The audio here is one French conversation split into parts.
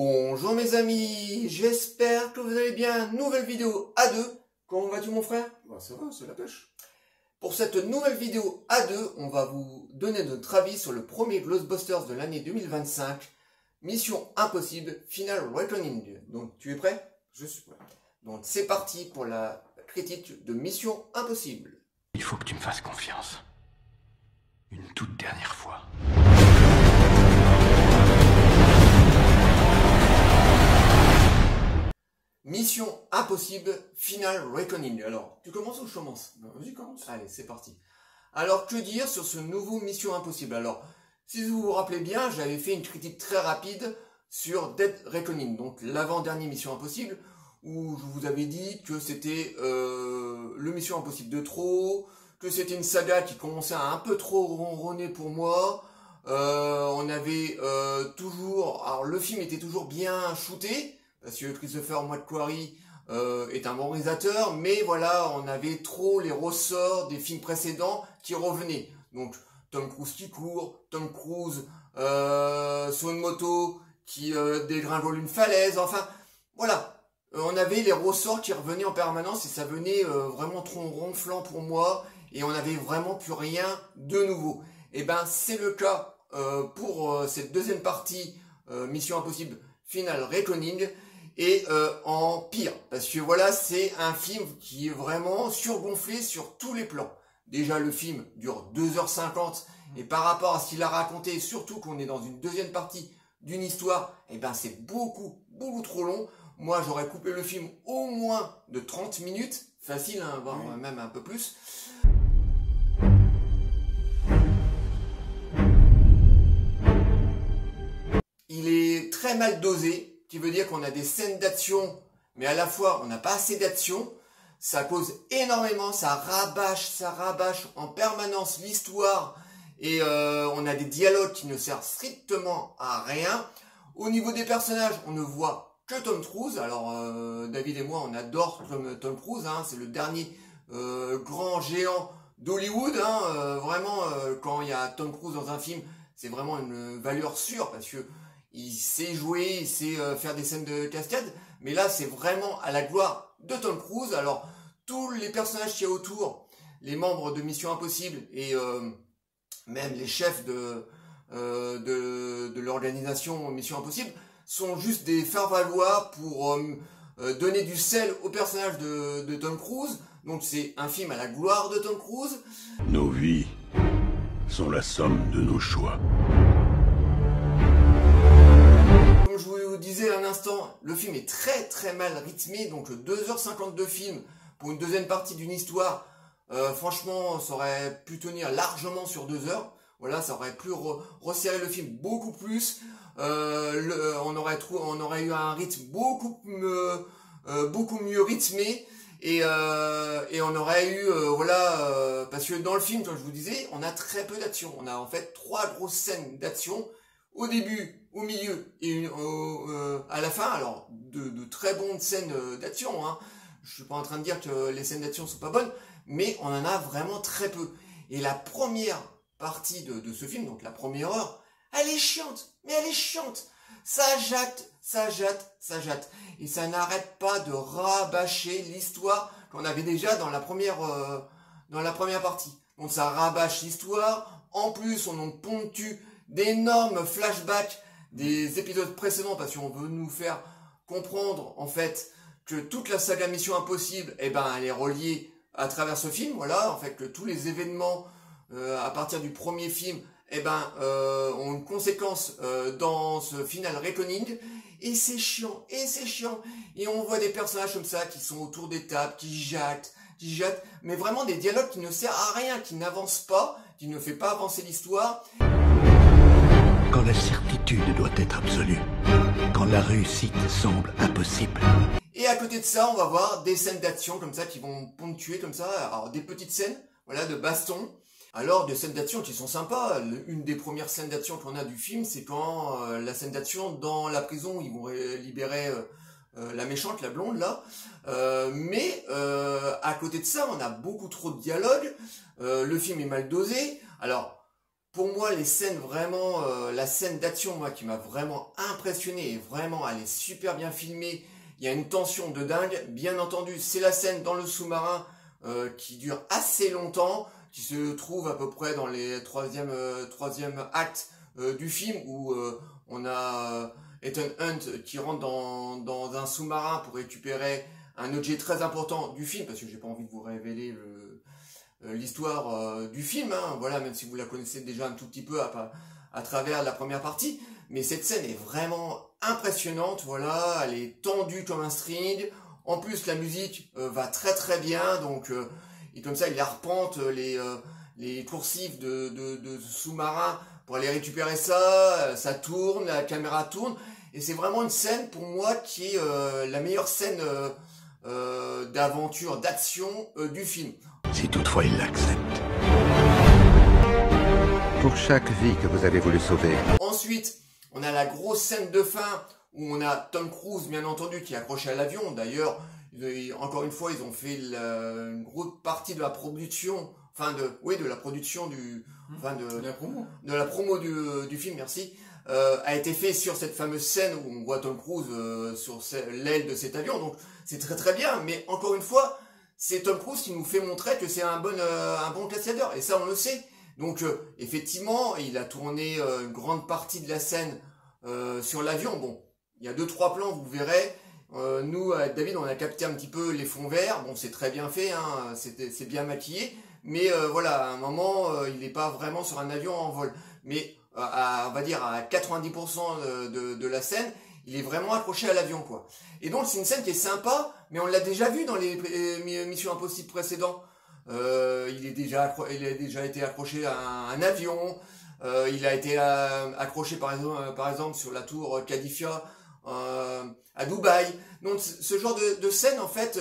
Bonjour mes amis, j'espère que vous allez bien. Nouvelle vidéo à deux. Comment vas-tu mon frère? Bah ça va, c'est la pêche. Pour cette nouvelle vidéo à deux, on va vous donner notre avis sur le premier Ghostbusters de l'année 2025. Mission Impossible Final Reckoning. Donc tu es prêt? Je suis prêt. Donc c'est parti pour la critique de Mission Impossible. Il faut que tu me fasses confiance. Une toute dernière fois. Mission Impossible Final Reckoning. Alors, tu commences ou je commence? Vas-y, commence. Allez, c'est parti. Alors, que dire sur ce nouveau Mission Impossible? Alors, si vous vous rappelez bien, j'avais fait une critique très rapide sur Dead Reckoning, donc l'avant-dernier Mission Impossible, où je vous avais dit que c'était le Mission Impossible de trop, que c'était une saga qui commençait à un peu trop ronronner pour moi. On avait toujours... Alors, le film était toujours bien shooté, parce que Christopher McQuarrie est un bon réalisateur, mais voilà, on avait trop les ressorts des films précédents qui revenaient. Donc, Tom Cruise qui court, Tom Cruise sur une moto qui dégringole une falaise, enfin, voilà. On avait les ressorts qui revenaient en permanence et ça venait vraiment trop ronflant pour moi et on n'avait vraiment plus rien de nouveau. Et ben, c'est le cas pour cette deuxième partie Mission Impossible Final Reckoning. Et en pire, parce que voilà, c'est un film qui est vraiment surgonflé sur tous les plans. Déjà, le film dure 2h50, et par rapport à ce qu'il a raconté, surtout qu'on est dans une deuxième partie d'une histoire, et ben c'est beaucoup trop long. Moi, j'aurais coupé le film au moins de 30 minutes, facile, hein, voire même un peu plus. Il est très mal dosé. Qui veut dire qu'on a des scènes d'action, mais à la fois on n'a pas assez d'action, ça cause énormément, ça rabâche en permanence l'histoire, et on a des dialogues qui ne servent strictement à rien. Au niveau des personnages, on ne voit que Tom Cruise. Alors David et moi on adore Tom Cruise, hein, c'est le dernier grand géant d'Hollywood, hein, vraiment quand il y a Tom Cruise dans un film, c'est vraiment une valeur sûre, parce que il sait jouer, il sait faire des scènes de cascade, mais là c'est vraiment à la gloire de Tom Cruise. Alors tous les personnages qu'il y a autour, les membres de Mission Impossible et même les chefs de l'organisation Mission Impossible sont juste des faire-valoir pour donner du sel au personnage de Tom Cruise. Donc c'est un film à la gloire de Tom Cruise. Nos vies sont la somme de nos choix. Comme je vous disais à l'instant, le film est très mal rythmé, donc 2h50 de film pour une deuxième partie d'une histoire, franchement ça aurait pu tenir largement sur 2 heures, voilà, ça aurait pu resserrer le film beaucoup plus, on aurait eu un rythme beaucoup mieux rythmé, et on aurait eu, parce que dans le film, comme je vous disais, on a très peu d'action, on a en fait 3 grosses scènes d'action, au début, au milieu et à la fin. Alors de très bonnes scènes d'action, hein. Je suis pas en train de dire que les scènes d'action sont pas bonnes, mais on en a vraiment très peu. Et la première partie de ce film, donc la première heure, elle est chiante, mais elle est chiante. Ça jatte, et ça n'arrête pas de rabâcher l'histoire qu'on avait déjà dans la première partie. Donc ça rabâche l'histoire, en plus on en ponctue d'énormes flashbacks des épisodes précédents, parce qu'on veut nous faire comprendre en fait que toute la saga Mission Impossible, eh ben, elle est reliée à travers ce film, voilà, en fait que tous les événements à partir du premier film, eh ben, ont une conséquence dans ce Final Reckoning, et c'est chiant, et on voit des personnages comme ça qui sont autour des tables, qui jatent, mais vraiment des dialogues qui ne servent à rien, qui n'avancent pas, qui ne fait pas avancer l'histoire. Quand la certitude doit être absolue, quand la réussite semble impossible. Et à côté de ça, on va voir des scènes d'action comme ça qui vont ponctuer comme ça, alors des petites scènes, voilà, de baston. Alors des scènes d'action qui sont sympas. Une des premières scènes d'action qu'on a du film, c'est quand la scène d'action dans la prison où ils vont libérer la méchante, la blonde là. Mais à côté de ça, on a beaucoup trop de dialogues. Le film est mal dosé. Alors pour moi, les scènes vraiment, la scène d'action, moi, qui m'a vraiment impressionné, et vraiment, elle est super bien filmée. Il y a une tension de dingue. Bien entendu, c'est la scène dans le sous-marin qui dure assez longtemps, qui se trouve à peu près dans les troisième acte du film, où on a Ethan Hunt qui rentre dans un sous-marin pour récupérer un objet très important du film, parce que j'ai pas envie de vous révéler l'histoire du film, hein, voilà, même si vous la connaissez déjà un tout petit peu à travers la première partie, mais cette scène est vraiment impressionnante, voilà, elle est tendue comme un string, en plus la musique va très très bien, donc et comme ça il arpente les coursives de sous-marins pour aller récupérer ça, ça tourne, la caméra tourne, et c'est vraiment une scène pour moi qui est la meilleure scène d'aventure, d'action du film. Si toutefois il l'accepte. Pour chaque vie que vous avez voulu sauver. Ensuite, on a la grosse scène de fin où on a Tom Cruise, bien entendu, qui est accroché à l'avion. D'ailleurs, encore une fois, ils ont fait une grosse partie de la production, de la production de la promo du film, merci, a été fait sur cette fameuse scène où on voit Tom Cruise sur l'aile de cet avion. Donc, c'est très très bien, mais encore une fois, c'est Tom Cruise qui nous fait montrer que c'est un bon cascadeur, et ça on le sait. Donc effectivement, il a tourné une grande partie de la scène sur l'avion. Bon, il y a 2-3 plans, vous verrez. Nous, avec David, on a capté un petit peu les fonds verts. Bon, c'est très bien fait, hein, c'est bien maquillé. Mais voilà, à un moment, il n'est pas vraiment sur un avion en vol. Mais on va dire à 90% de la scène, il est vraiment accroché à l'avion, quoi. Et donc, c'est une scène qui est sympa, mais on l'a déjà vu dans les Missions Impossibles précédents. Il a déjà été accroché à un avion. Il a été accroché, par exemple, sur la tour Khalifa à Dubaï. Donc, ce genre de scène, en fait,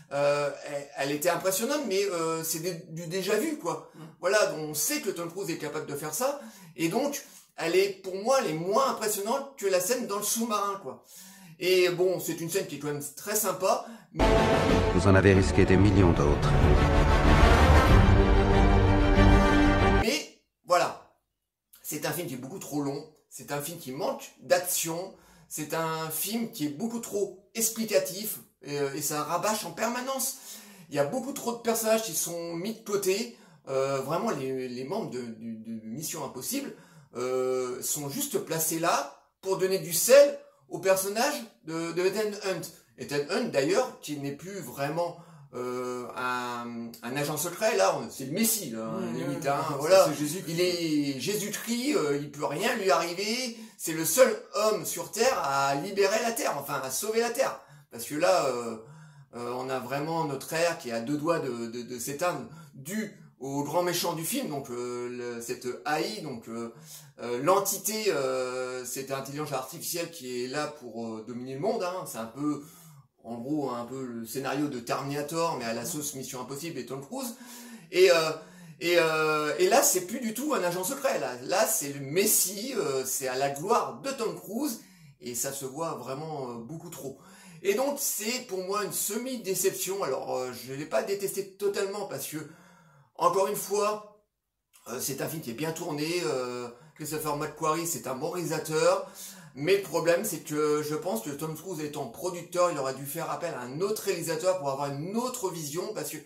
elle était impressionnante, mais c'est du déjà vu, quoi. Voilà, donc on sait que Tom Cruise est capable de faire ça, et donc, pour moi, elle est moins impressionnante que la scène dans le sous-marin, quoi. Et bon, c'est une scène qui est quand même très sympa. Vous en avez risqué des millions d'autres. Mais, voilà. C'est un film qui est beaucoup trop long. C'est un film qui manque d'action. C'est un film qui est beaucoup trop explicatif. Et ça rabâche en permanence. Il y a beaucoup trop de personnages qui sont mis de côté. Vraiment, les membres de Mission Impossible sont juste placés là pour donner du sel au personnage de Ethan Hunt. Ethan Hunt, d'ailleurs, qui n'est plus vraiment un agent secret, là, c'est le Messie, là, limite, hein, voilà. Il est Jésus-Christ, il peut rien lui arriver, c'est le seul homme sur Terre à libérer la Terre, enfin, à sauver la Terre. Parce que là, on a vraiment notre ère qui est à 2 doigts de s'éteindre, dû au grand méchant du film, donc cette AI, donc l'entité, cette intelligence artificielle qui est là pour dominer le monde, hein, c'est un peu, en gros, un peu le scénario de Terminator, mais à la sauce Mission Impossible et Tom Cruise, et là, c'est plus du tout un agent secret, là c'est le Messie, c'est à la gloire de Tom Cruise, et ça se voit vraiment beaucoup trop. Et donc, c'est pour moi une semi-déception. Alors, je ne l'ai pas détesté totalement parce que, encore une fois, c'est un film qui est bien tourné. Christopher McQuarrie, c'est un bon réalisateur. Mais le problème, c'est que je pense que Tom Cruise étant producteur, il aurait dû faire appel à un autre réalisateur pour avoir une autre vision. Parce que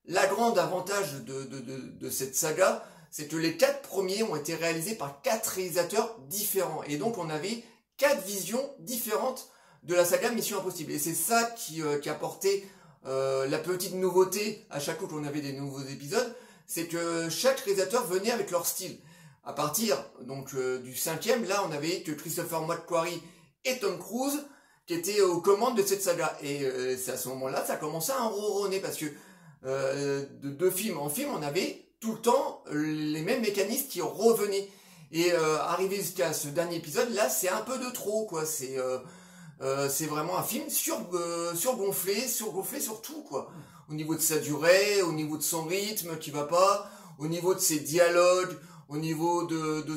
la grande avantage de cette saga, c'est que les 4 premiers ont été réalisés par 4 réalisateurs différents. Et donc, on avait 4 visions différentes de la saga Mission Impossible. Et c'est ça qui apportait la petite nouveauté à chaque fois qu'on avait des nouveaux épisodes, c'est que chaque réalisateur venait avec leur style. À partir donc du 5e, là on avait que Christopher McQuarrie et Tom Cruise qui étaient aux commandes de cette saga. Et c'est à ce moment-là ça commençait à ronronner parce que de film en film on avait tout le temps les mêmes mécanismes qui revenaient. Et arrivé jusqu'à ce dernier épisode, là c'est un peu de trop, quoi. C'est vraiment un film surgonflé sur tout, quoi. Au niveau de sa durée, au niveau de son rythme qui va pas, au niveau de ses dialogues, au niveau de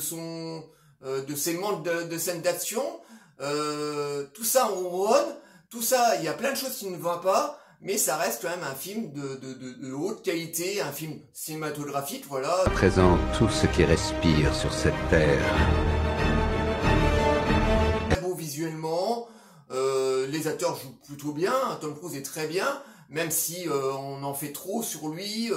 ses manques de scènes d'action, tout ça on ronronne, tout ça, il y a plein de choses qui ne vont pas, mais ça reste quand même un film de haute qualité, un film cinématographique, voilà. Présente tout ce qui respire sur cette terre. Très beau visuellement, les acteurs jouent plutôt bien, Tom Cruise est très bien, même si on en fait trop sur lui.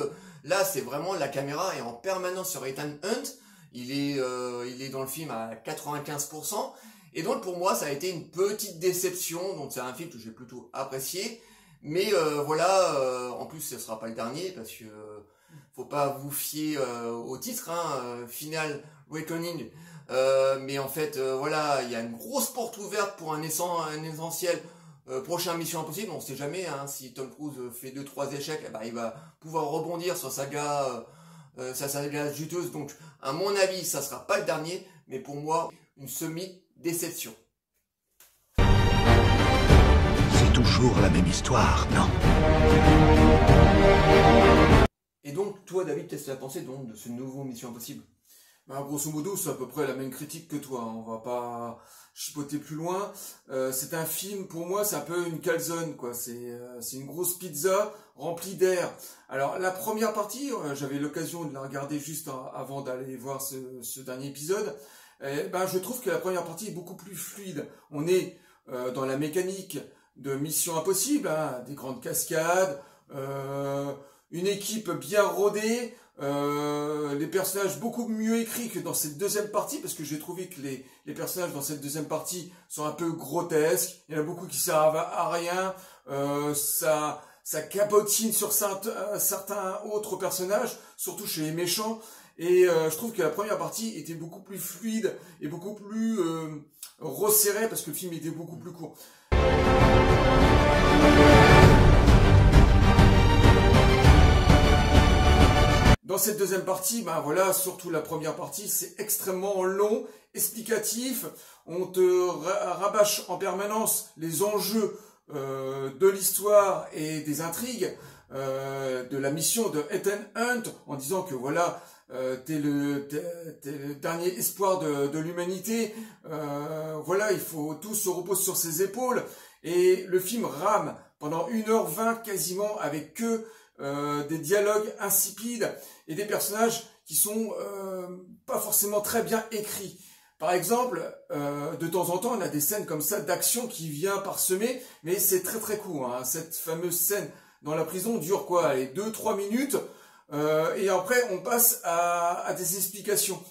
Là, c'est vraiment, la caméra est en permanence sur Ethan Hunt, il est dans le film à 95%, et donc pour moi, ça a été une petite déception, donc c'est un film que j'ai plutôt apprécié. Mais voilà, en plus ce sera pas le dernier parce que faut pas vous fier au titre, hein, Final Reckoning. Mais en fait, voilà, il y a une grosse porte ouverte pour un essentiel prochain Mission Impossible. On sait jamais, hein, si Tom Cruise fait 2-3 échecs, eh ben, il va pouvoir rebondir sur sa saga juteuse. Donc, à mon avis, ça sera pas le dernier, mais pour moi, une semi-déception. Toujours la même histoire, non? Et donc, toi, David, qu'est-ce que tu as pensé donc de ce nouveau Mission Impossible? Bah, grosso modo, c'est à peu près la même critique que toi. On va pas chipoter plus loin. C'est un film, pour moi, c'est un peu une calzone, quoi. C'est une grosse pizza remplie d'air. Alors, la première partie, j'avais l'occasion de la regarder juste avant d'aller voir ce dernier épisode. Je trouve que la première partie est beaucoup plus fluide. On est dans la mécanique de Mission Impossible, hein, des grandes cascades, une équipe bien rodée, les personnages beaucoup mieux écrits que dans cette deuxième partie, parce que j'ai trouvé que les personnages dans cette deuxième partie sont un peu grotesques, il y en a beaucoup qui servent à rien, ça cabotine sur certains autres personnages, surtout chez les méchants, et je trouve que la première partie était beaucoup plus fluide et beaucoup plus resserrée, parce que le film était beaucoup plus court. Dans cette deuxième partie, surtout la première partie, c'est extrêmement long, explicatif. On te rabâche en permanence les enjeux de l'histoire et des intrigues de la mission de Ethan Hunt, en disant que voilà, t'es le dernier espoir de l'humanité. Voilà, tout se repose sur ses épaules. Et le film rame pendant 1h20 quasiment avec que des dialogues insipides et des personnages qui sont pas forcément très bien écrits. Par exemple, de temps en temps, on a des scènes comme ça d'action qui vient parsemer, mais c'est très très court, hein. Cette fameuse scène dans la prison dure quoi, allez, 2-3 minutes, et après on passe à des explications.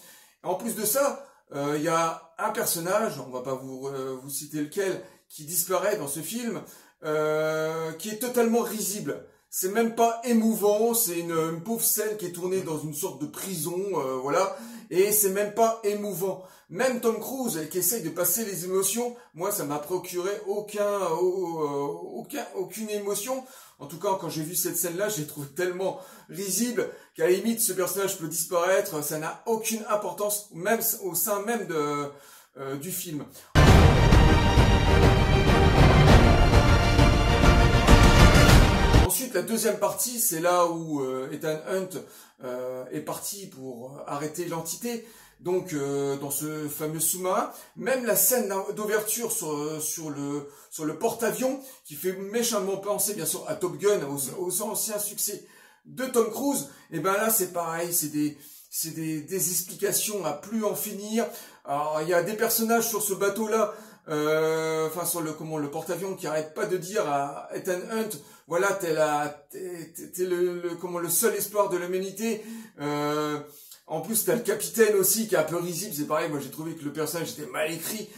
En plus de ça, il y a un personnage, on va pas vous citer lequel, qui disparaît dans ce film, qui est totalement risible. C'est même pas émouvant, c'est une pauvre scène qui est tournée dans une sorte de prison, voilà, et c'est même pas émouvant. Même Tom Cruise, qui essaye de passer les émotions, moi ça m'a procuré aucune émotion. En tout cas, quand j'ai vu cette scène-là, je l'ai trouvé tellement risible qu'à la limite, ce personnage peut disparaître, ça n'a aucune importance, même au sein même du film. Ensuite, la deuxième partie, c'est là où Ethan Hunt est parti pour arrêter l'entité. Donc, dans ce fameux sous-marin, même la scène d'ouverture sur le porte-avions, qui fait méchamment penser, bien sûr, à Top Gun, aux anciens succès de Tom Cruise, et ben là, c'est pareil, c'est des explications à plus en finir. Alors, il y a des personnages sur ce bateau-là, sur le porte-avions, qui arrête pas de dire à Ethan Hunt, voilà, t'es le seul espoir de l'humanité. En plus, t'as le capitaine aussi qui est un peu risible. C'est pareil, moi j'ai trouvé que le personnage était mal écrit,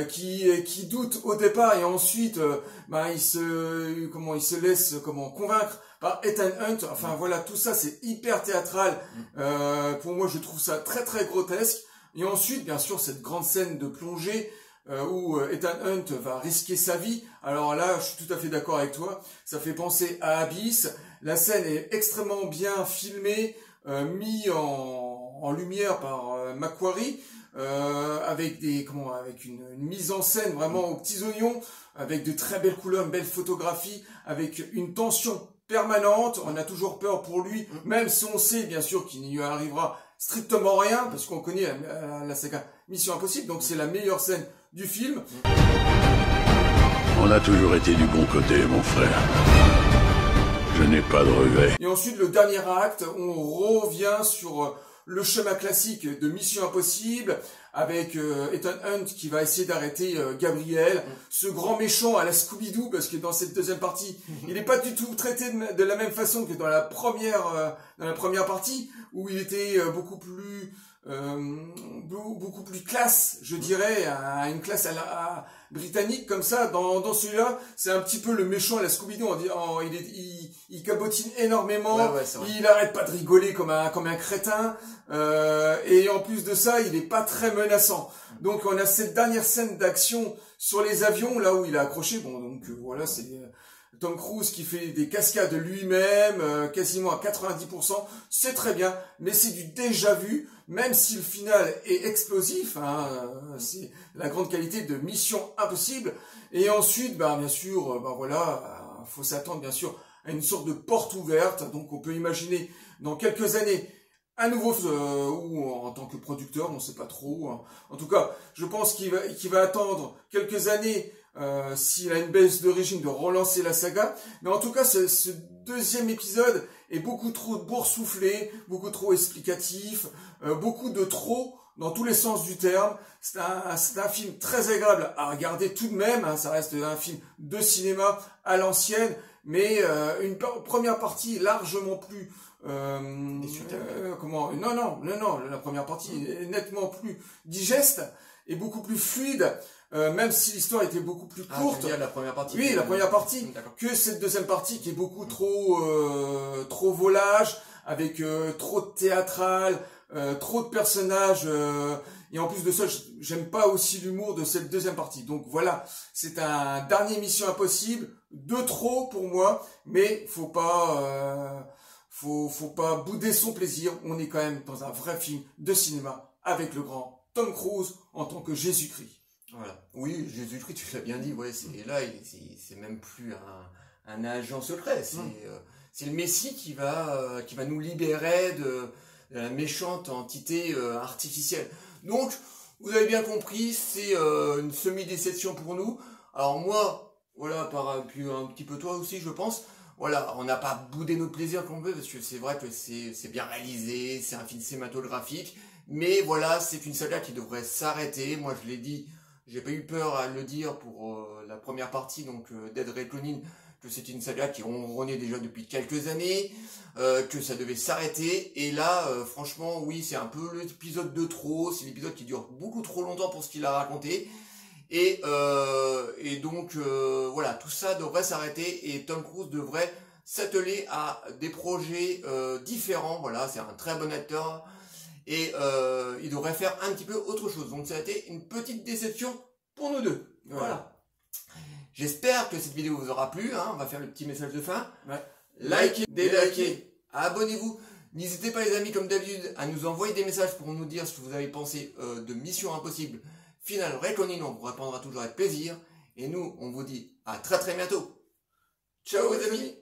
qui doute au départ et ensuite, il se laisse convaincre par Ethan Hunt. Enfin voilà, tout ça c'est hyper théâtral. Pour moi, je trouve ça très très grotesque. Et ensuite, bien sûr, cette grande scène de plongée où Ethan Hunt va risquer sa vie. Alors là, je suis tout à fait d'accord avec toi. Ça fait penser à Abyss. La scène est extrêmement bien filmée, mis en lumière par Macquarie, avec une mise en scène vraiment aux petits oignons, avec de très belles couleurs, une belle photographie, avec une tension permanente. On a toujours peur pour lui, même si on sait bien sûr qu'il n'y arrivera strictement rien, parce qu'on connaît la saga Mission Impossible, donc c'est la meilleure scène du film. On a toujours été du bon côté, mon frère. n'ai pas de regrets. Et ensuite, le dernier acte, on revient sur le schéma classique de Mission Impossible, avec Ethan Hunt qui va essayer d'arrêter Gabriel, ce grand méchant à la Scooby-Doo, parce que dans cette deuxième partie, il n'est pas du tout traité de la même façon que dans la première partie, où il était beaucoup plus classe, je dirais, à une classe à britannique comme ça. Dans celui-là, c'est un petit peu le méchant à la Scooby-Doo. Il cabotine énormément, ouais, il arrête pas de rigoler comme un crétin, et en plus de ça, il est pas très menaçant. Donc on a cette dernière scène d'action sur les avions, là où il est accroché. Bon, donc voilà, c'est Tom Cruise qui fait des cascades lui-même, quasiment à 90%, c'est très bien, mais c'est du déjà vu, même si le final est explosif, hein, c'est la grande qualité de Mission Impossible. Et ensuite, bien sûr, voilà, faut s'attendre bien sûr à une sorte de porte ouverte, donc on peut imaginer dans quelques années un nouveau, ou en tant que producteur, on ne sait pas trop, hein. En tout cas, je pense qu'il va attendre quelques années, s'il a une baisse de régime, de relancer la saga. Mais en tout cas, ce deuxième épisode est beaucoup trop boursouflé, beaucoup trop explicatif, beaucoup de trop dans tous les sens du terme. C'est un film très agréable à regarder tout de même, hein. Ça reste un film de cinéma à l'ancienne, mais une première partie largement plus non, la première partie est nettement plus digeste et beaucoup plus fluide, même si l'histoire était beaucoup plus courte. Tu veux dire la première partie. Oui, la première partie, que cette deuxième partie qui est beaucoup trop volage, avec trop de théâtral, trop de personnages, et en plus de ça, j'aime pas aussi l'humour de cette deuxième partie. Donc voilà, c'est un dernier Mission Impossible, de trop pour moi, mais faut pas bouder son plaisir. On est quand même dans un vrai film de cinéma avec le grand Tom Cruise en tant que Jésus-Christ. Voilà. Oui, Jésus-Christ, tu l'as bien dit. Ouais, c'est même plus un agent secret. C'est le Messie qui va nous libérer de la méchante entité artificielle. Donc, vous avez bien compris, c'est une semi-déception pour nous. Alors moi, voilà, un petit peu toi aussi, je pense. Voilà, on n'a pas boudé notre plaisir qu'on veut, parce que c'est vrai que c'est bien réalisé, c'est un film cinématographique, mais voilà, c'est une saga qui devrait s'arrêter. Moi, je l'ai dit, j'ai pas eu peur à le dire pour la première partie, donc Dead Reckoning, que c'est une saga qui ronronnait déjà depuis quelques années, que ça devait s'arrêter, et là, franchement, oui, c'est un peu l'épisode de trop, c'est l'épisode qui dure beaucoup trop longtemps pour ce qu'il a raconté, et donc, voilà, tout ça devrait s'arrêter, et Tom Cruise devrait s'atteler à des projets différents. Voilà, c'est un très bon acteur, et il devrait faire un petit peu autre chose. Donc ça a été une petite déception pour nous deux. Voilà. J'espère que cette vidéo vous aura plu, hein. On va faire le petit message de fin. Ouais. Likez, délikez, abonnez-vous. N'hésitez pas les amis, comme d'habitude, à nous envoyer des messages pour nous dire ce que vous avez pensé de Mission Impossible Final Reckoning. On vous répondra toujours avec plaisir. Et nous, on vous dit à très très bientôt. Ciao les amis.